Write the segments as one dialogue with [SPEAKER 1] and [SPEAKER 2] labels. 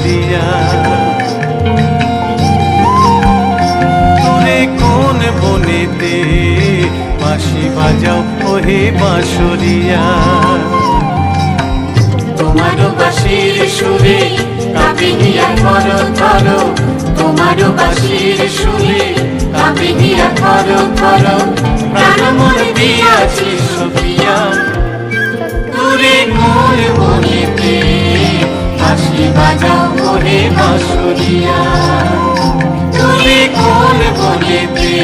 [SPEAKER 1] বাঁশরিয়া। দূরে কোন বনেতে বাঁশি বাজাও ওহে বাঁশরিয়া।
[SPEAKER 2] তোমারও বাঁশির সুরে কাঁপে হিয়া থর থর, তোমারও বাঁশির সুরে কাঁপে হিয়া থর থর, প্রাণ মন দিয়াছি সপিয়া।
[SPEAKER 1] দূরে কোন বনেতে বাঁশি বাজাও ওহে বাঁশরিয়া। দূরে কোন বনেতে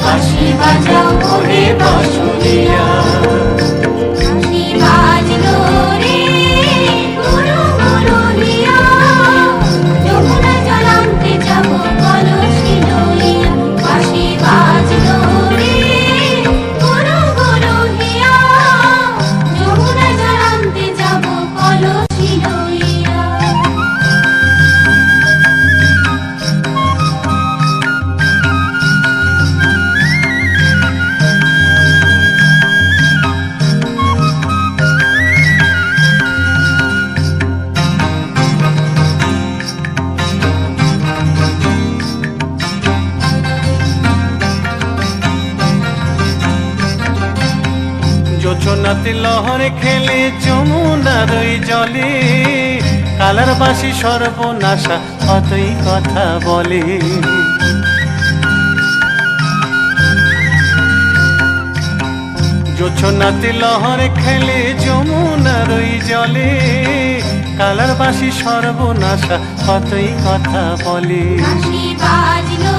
[SPEAKER 1] বাঁশি বাজাও ওহে বাঁশরিয়া।
[SPEAKER 2] বাঁশি বাজলো রে গুরু গুরু হিয়া, যমুনা জল আনতে যাব কলসি লইয়া। বাঁশি বাজলো রে গুরু গুরু হিয়া, যমুনা জল আনতে যাব কলসি লইয়া।
[SPEAKER 1] যোচনাতে লহরে খেলে যমুনার ওই জলে, কালার বাঁশি সর্বনাশা কতই কথা বলে। যোচনাতে লহরে খেলে যমুনার ওই জলে, কালার বাঁশি সর্বনাশা কতই কথা বলে।
[SPEAKER 2] বাঁশি বাজলো